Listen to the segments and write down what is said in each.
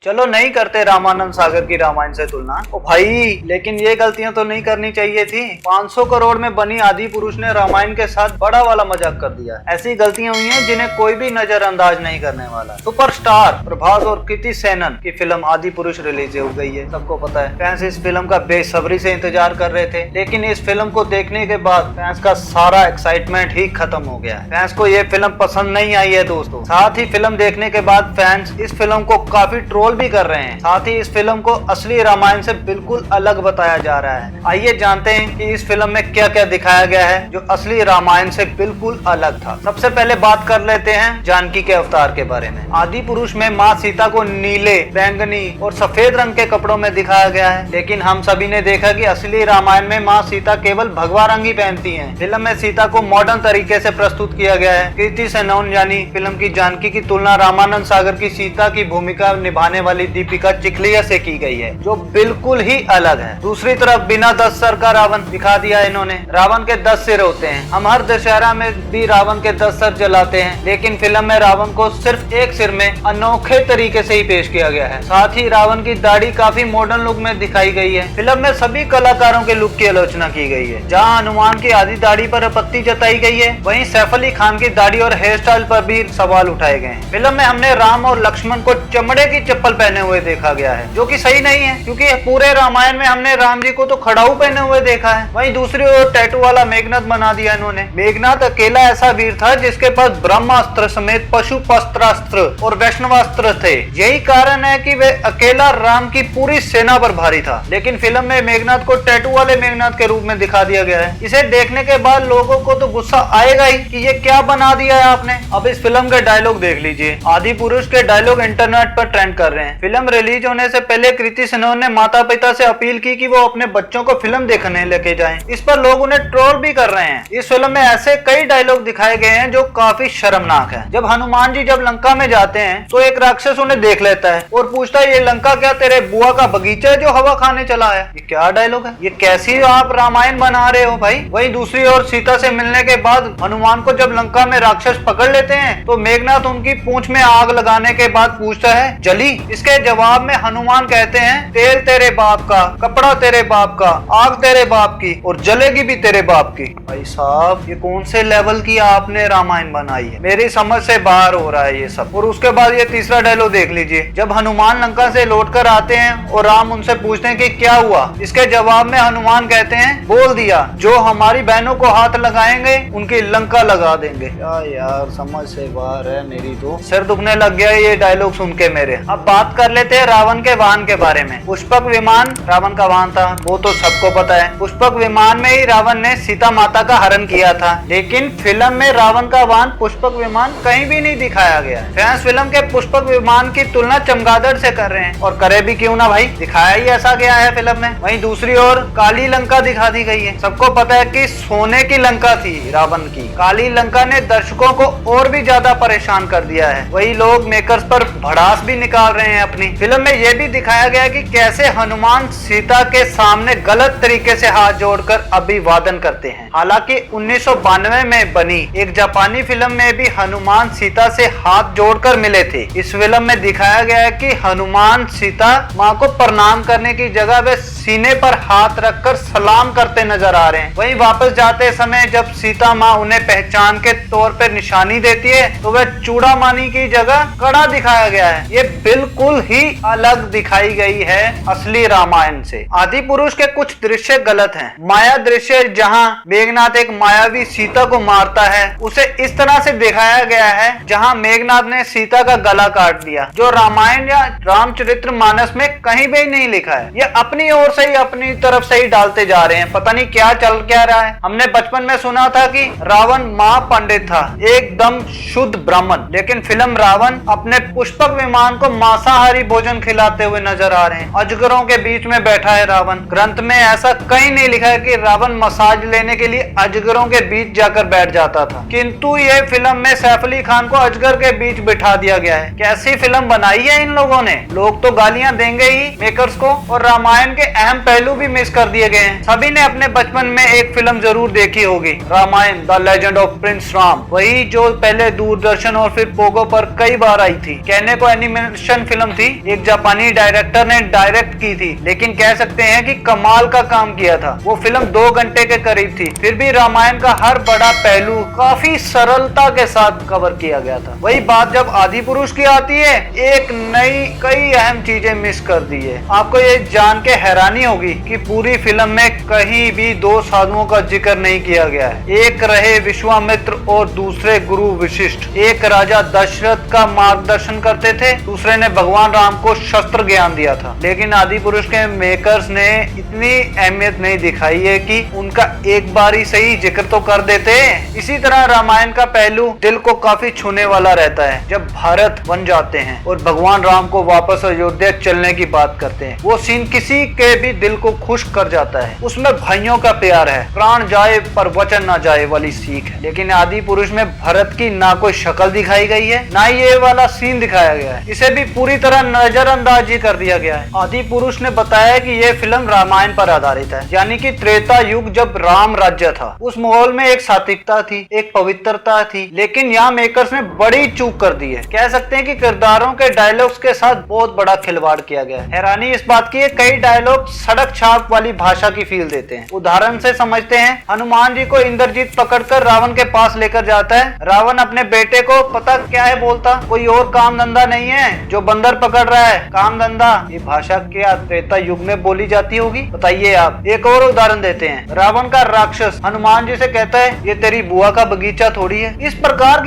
चलो नहीं करते रामानंद सागर की रामायण से तुलना ओ भाई, लेकिन ये गलतियां तो नहीं करनी चाहिए थी। 500 करोड़ में बनी आदि पुरुष ने रामायण के साथ बड़ा वाला मजाक कर दिया। ऐसी गलतियां हुई हैं जिन्हें कोई भी नजरअंदाज नहीं करने वाला। सुपरस्टार प्रभास और कृति सेनन की फिल्म आदि पुरुष रिलीज हो गई है, सबको पता है। फैंस इस फिल्म का बेसब्री से इंतजार कर रहे थे, लेकिन इस फिल्म को देखने के बाद फैंस का सारा एक्साइटमेंट ही खत्म हो गया है। फैंस को ये फिल्म पसंद नहीं आई है दोस्तों। साथ ही फिल्म देखने के बाद फैंस इस फिल्म को काफी ट्रोल भी कर रहे हैं। साथ ही इस फिल्म को असली रामायण से बिल्कुल अलग बताया जा रहा है। आइए जानते हैं कि इस फिल्म में क्या क्या दिखाया गया है जो असली रामायण से बिल्कुल अलग था। सबसे पहले बात कर लेते हैं जानकी के अवतार के बारे में। आदि पुरुष में माँ सीता को नीले, बैंगनी और सफेद रंग के कपड़ों में दिखाया गया है, लेकिन हम सभी ने देखा कि असली रामायण में माँ सीता केवल भगवा रंग ही पहनती है। फिल्म में सीता को मॉडर्न तरीके से प्रस्तुत किया गया है। कृति सेनन यानी फिल्म की जानकी की तुलना रामानंद सागर की सीता की भूमिका निभाने वाली दीपिका चिखलिया से की गई है, जो बिल्कुल ही अलग है। दूसरी तरफ बिना 10 सर का रावण दिखा दिया इन्होंने। रावण के 10 सिर होते हैं। हम हर दशहरा में भी रावण के 10 सर जलाते हैं, लेकिन फिल्म में रावण को सिर्फ एक सिर में अनोखे तरीके से ही पेश किया गया है। साथ ही रावण की दाढ़ी काफी मॉडर्न लुक में दिखाई गई है। फिल्म में सभी कलाकारों के लुक की आलोचना की गई है। जहाँ हनुमान की आधी दाढ़ी पर आपत्ति जताई गई है, वहीं सैफ अली खान की दाढ़ी और हेयर स्टाइल पर भी सवाल उठाए गए हैं। फिल्म में हमने राम और लक्ष्मण को चमड़े की चप्पल पहने हुए देखा गया है, जो कि सही नहीं है, क्योंकि पूरे रामायण में हमने राम जी को तो खड़ाऊ पहने हुए देखा है। वहीं दूसरी ओर टैटू वाला मेघनाथ बना दिया इन्होंने। मेघनाथ अकेला ऐसा वीर था जिसके पास ब्रह्मास्त्र समेत पशुपस्त्रास्त्र और वैष्णवास्त्र थे। यही कारण है कि वे अकेला राम की पूरी सेना पर भारी था। लेकिन फिल्म में मेघनाथ को टैटू वाले मेघनाथ के रूप में दिखा दिया गया है। इसे देखने के बाद लोगों को तो गुस्सा आएगा ही कि ये क्या बना दिया है आपने। अब इस फिल्म के डायलॉग देख लीजिए। आदि पुरुष के डायलॉग इंटरनेट पर ट्रेंड कर रहे हैं। फिल्म रिलीज होने से पहले कृति सेनन ने माता पिता से अपील की कि वो अपने बच्चों को फिल्म देखने लेके जाएं। इस पर लोग उन्हें ट्रोल भी कर रहे हैं। इस फिल्म में ऐसे कई डायलॉग दिखाए गए हैं जो काफी शर्मनाक है। जब हनुमान जी जब लंका में जाते हैं तो एक राक्षस उन्हें देख लेता है और पूछता है, ये लंका क्या तेरे बुआ का बगीचा है जो हवा खाने चला है? ये क्या डायलॉग है? ये कैसी आप रामायण बना रहे हो भाई? वहीं दूसरी ओर सीता से मिलने के बाद हनुमान को जब लंका में राक्षस पकड़ लेते हैं तो मेघनाथ उनकी पूंछ में आग लगाने के बाद पूछता है, जली? इसके जवाब में हनुमान कहते हैं, तेल तेरे बाप का, कपड़ा तेरे बाप का, आग तेरे बाप की और जलेगी भी तेरे बाप की। भाई साहब, ये कौन से लेवल की आपने रामायण बनाई है? मेरी समझ से बाहर हो रहा है ये सब। और उसके बाद ये तीसरा डायलॉग देख लीजिए। जब हनुमान लंका से लौटकर आते हैं और राम उनसे पूछते हैं कि क्या हुआ, इसके जवाब में हनुमान कहते हैं, बोल दिया, जो हमारी बहनों को हाथ लगाएंगे उनकी लंका लगा देंगे। यार समझ से बाहर है मेरी तो। सिर दुखने लग गया ये डायलॉग सुन के मेरे। अब बात कर लेते हैं रावण के वाहन के बारे में। पुष्पक विमान रावण का वाहन था, वो तो सबको पता है। पुष्पक विमान में ही रावण ने सीता माता का हरण किया था, लेकिन फिल्म में रावण का वाहन पुष्पक विमान कहीं भी नहीं दिखाया गया। फैंस फिल्म के पुष्पक विमान की तुलना चमगादड़ से कर रहे हैं, और करे भी क्यों ना भाई, दिखाया ही ऐसा गया है फिल्म में। वहीं दूसरी ओर काली लंका दिखा दी गई है। सबको पता है कि सोने की लंका थी रावण की। काली लंका ने दर्शकों को और भी ज्यादा परेशान कर दिया है। वही लोग मेकर्स पर भड़ास भी निकाल रहे हैं अपनी। फिल्म में यह भी दिखाया गया कि कैसे हनुमान सीता के सामने गलत तरीके से हाथ जोड़कर अभिवादन करते हैं। हालांकि 1992 में बनी एक जापानी फिल्म में भी हनुमान सीता से हाथ जोड़कर मिले थे। इस फिल्म में दिखाया गया है कि हनुमान सीता माँ को प्रणाम करने की जगह वे सीने पर हाथ रखकर सलाम करते नजर आ रहे हैं। वहीं वापस जाते समय जब सीता माँ उन्हें पहचान के तौर पर निशानी देती है तो वह चूड़ामानी की जगह कड़ा दिखाया गया है। ये बिल्कुल ही अलग दिखाई गई है असली रामायण से। आदि पुरुष के कुछ दृश्य गलत हैं। माया दृश्य जहां मेघनाथ एक मायावी सीता को मारता है, उसे इस तरह से दिखाया गया है जहां मेघनाथ ने सीता का गला काट दिया, जो रामायण या रामचरितमानस में कहीं भी नहीं लिखा है। ये अपनी ओर से ही अपनी तरफ से ही डालते जा रहे हैं। पता नहीं क्या चल क्या रहा है। हमने बचपन में सुना था कि रावण महापंडित था, एकदम शुद्ध ब्राह्मण, लेकिन फिल्म रावण अपने पुष्पक विमान को मांसाहारी भोजन खिलाते हुए नजर आ रहे हैं। अजगरों के बीच में बैठा है रावण। ग्रंथ में ऐसा कहीं नहीं लिखा है कि रावण मसाज लेने के लिए अजगरों के बीच जाकर बैठ जाता था, किंतु ये फिल्म में सैफ अली खान को अजगर के बीच बिठा दिया गया है। कैसी फिल्म बनाई है इन लोगों ने। लोग तो गालियां देंगे ही मेकर्स को, और रामायण के अहम पहलू भी मिस कर दिए गए हैं। सभी ने अपने बचपन में एक फिल्म जरूर देखी होगी, Ramayan the legend of prince Ram, वही जो पहले दूरदर्शन और फिर पोगो पर कई बार आई थी। कहने को एनिमेशन फिल्म थी, एक जापानी डायरेक्टर ने डायरेक्ट की थी, लेकिन कह सकते हैं कि कमाल का काम किया था। वो फिल्म 2 घंटे के करीब थी, फिर भी रामायण का हर बड़ा पहलू काफी सरलता के साथ कवर किया गया था। वही बात जब आदि पुरुष की आती है, एक नई कई अहम चीजें मिस कर दी है। आपको ये जान के हैरानी होगी कि पूरी फिल्म में कहीं भी 2 साधुओं का जिक्र नहीं किया गया है। एक रहे विश्वामित्र और दूसरे गुरु वशिष्ठ। एक राजा दशरथ का मार्गदर्शन करते थे, दूसरे ने भगवान राम को शस्त्र ज्ञान दिया था। लेकिन आदि पुरुष के मेकर्स ने इतनी अहमियत नहीं दिखाई है कि उनका एक बार ही सही जिक्र तो कर देते। इसी तरह रामायण का पहलू दिल को काफी छूने वाला रहता है। जब भारत बन जाते हैं और भगवान राम को वापस अयोध्या चलने की बात करते हैं, वो सीन किसी के भी दिल को खुश कर जाता है। उसमें भाइयों का प्यार है, प्राण जाए पर वचन ना जाए वाली सीख है। लेकिन आदि पुरुष में भरत की ना कोई शक्ल दिखाई गई है, ना ये वाला सीन दिखाया गया है। इसे भी पूरी तरह नजरअंदाज ही कर दिया गया है। आदि पुरुष ने बताया कि ये फिल्म रामायण पर आधारित है, यानी कि त्रेता युग जब राम राज्य था, उस माहौल में एक सात्विकता थी, एक पवित्रता थी। लेकिन यहाँ मेकर्स ने बड़ी चूक कर दी है। कह सकते हैं कि किरदारों के डायलॉग्स के साथ बहुत बड़ा खिलवाड़ किया गया है। हैरानी इस बात की है, कई डायलॉग सड़क छाप वाली भाषा की फील देते हैं। उदाहरण से समझते हैं, हनुमान जी को इंद्रजीत पकड़कर रावण के पास लेकर जाता है। रावण अपने बेटे को पता क्या है बोलता, कोई और काम धंधा नहीं है जो बंदर पकड़ रहा है, काम धंधा। ये भाषा क्या त्रेता युग में बोली जाती होगी, बताइए आप। एक और उदाहरण देते हैं, रावण का राक्षस हनुमान जी से कहता है, ये तेरी बुआ का बगीचा थोड़ी है। इस प्रकार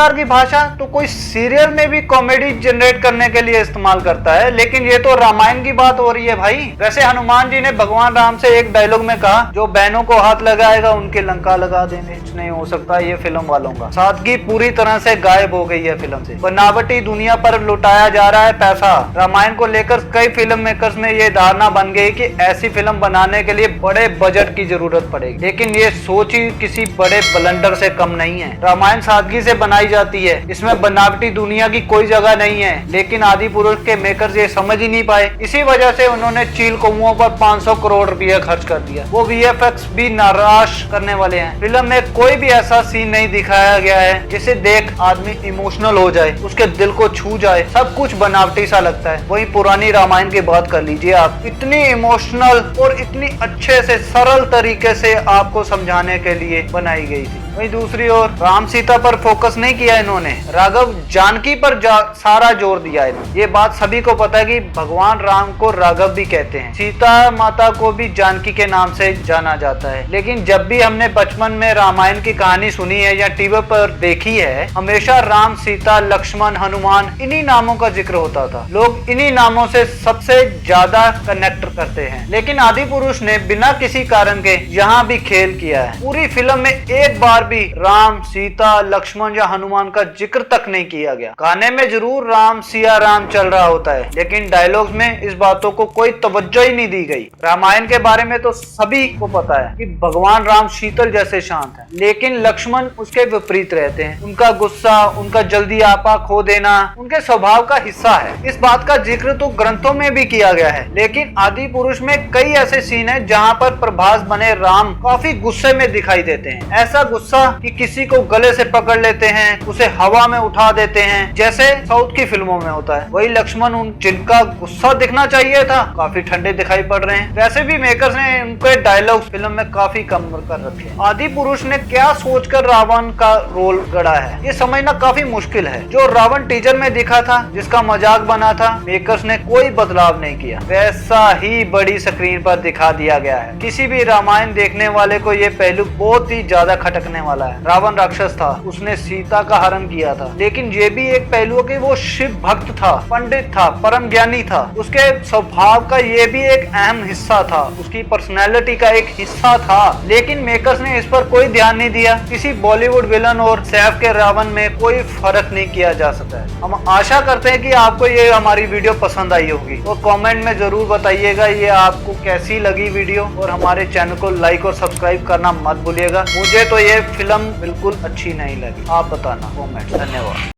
की भाषा तो कोई सीरियल में भी कॉमेडी जनरेट करने के लिए इस्तेमाल करता है, लेकिन ये तो रामायण की बात हो रही है भाई। वैसे हनुमान जी ने भगवान राम से एक डायलॉग में कहा, जो बहनों को हाथ लगाएगा उनके लंका लगा देंगे। कुछ नहीं हो सकता ये फिल्म वालों का। सादगी पूरी तरह से गायब हो गई है फिल्म से। बनावटी दुनिया पर लुटाया जा रहा है पैसा। रामायण को लेकर कई फिल्म मेकर्स में ये धारणा बन गई कि ऐसी फिल्म बनाने के लिए बड़े बजट की जरूरत पड़ेगी, लेकिन ये सोच ही किसी बड़े ब्लंडर से कम नहीं है। रामायण सादगी से बनाई जाती है, इसमें बनावटी दुनिया की कोई जगह नहीं है। लेकिन आदि पुरुष के मेकर्स ये समझ ही नहीं पाए, इसी वजह से उन्होंने चील कौओं पर 500 करोड़ रुपया खर्च कर दिया। वो VFX भी नाराज करने वाले हैं। फिल्म में कोई भी ऐसा सीन नहीं दिखाया गया है जिसे देख आदमी इमोशनल हो जाए, उसके दिल को छू जाए। सब कुछ बनावटी सा लगता है। वही पुरानी रामायण की बात कर लीजिए आप, इतनी इमोशनल और इतनी अच्छे से सरल तरीके से आपको समझाने के लिए बनाई गई थी। वही दूसरी ओर राम सीता पर फोकस नहीं किया इन्होंने, राघव जानकी पर सारा जोर दिया इन्होंने। ये बात सभी को पता है कि भगवान राम को राघव भी कहते हैं, सीता माता को भी जानकी के नाम से जाना जाता है। लेकिन जब भी हमने बचपन में रामायण की कहानी सुनी है या टीवी पर देखी है, हमेशा राम, सीता, लक्ष्मण, हनुमान इन्हीं नामों का जिक्र होता था। लोग इन्हीं नामों से सबसे ज्यादा कनेक्ट करते हैं। लेकिन आदि पुरुष ने बिना किसी कारण के यहाँ भी खेल किया है। पूरी फिल्म में एक बार भी राम, सीता, लक्ष्मण या हनुमान का जिक्र तक नहीं किया गया। गाने में जरूर राम सिया राम चल रहा होता है, लेकिन डायलॉग्स में इस बातों को कोई तवज्जो ही नहीं दी गई। रामायण के बारे में तो सभी को पता है कि भगवान राम शीतल जैसे शांत हैं, लेकिन लक्ष्मण उसके विपरीत रहते हैं। उनका गुस्सा, उनका जल्दी आपा खो देना उनके स्वभाव का हिस्सा है। इस बात का जिक्र तो ग्रंथों में भी किया गया है। लेकिन आदि पुरुष में कई ऐसे सीन है जहाँ पर प्रभास बने राम काफी गुस्से में दिखाई देते हैं। ऐसा गुस्सा कि किसी को गले से पकड़ लेते हैं, उसे हवा में उठा देते हैं, जैसे साउथ की फिल्मों में होता है। वही लक्ष्मण, जिनका गुस्सा दिखना चाहिए था, काफी ठंडे दिखाई पड़ रहे हैं। वैसे भी मेकर्स ने उनके डायलॉग्स फिल्म में काफी कम कर रखे हैं। आदि पुरुष ने क्या सोचकर रावण का रोल गढ़ा है, ये समझना काफी मुश्किल है। जो रावण टीजर में दिखा था, जिसका मजाक बना था, मेकर्स ने कोई बदलाव नहीं किया, वैसा ही बड़ी स्क्रीन पर दिखा दिया गया है। किसी भी रामायण देखने वाले को ये पहलू बहुत ही ज्यादा खटकने वाला है। रावण राक्षस था, उसने सीता का हरण किया था, लेकिन ये भी एक पहलू कि वो शिव भक्त था, पंडित था, परम ज्ञानी था। उसके स्वभाव का ये भी एक अहम हिस्सा था, उसकी पर्सनैलिटी का एक हिस्सा था। लेकिन मेकर्स ने इस पर कोई ध्यान नहीं दिया। किसी बॉलीवुड विलन और सैफ के रावण में कोई फर्क नहीं किया जा सकता है। हम आशा करते हैं कि आपको ये हमारी वीडियो पसंद आई होगी, और कमेंट में जरूर बताइएगा ये आपको कैसी लगी वीडियो, और हमारे चैनल को लाइक और सब्सक्राइब करना मत भूलिएगा। मुझे तो ये फिल्म बिल्कुल अच्छी नहीं लगी, आप बताना कमेंट। धन्यवाद।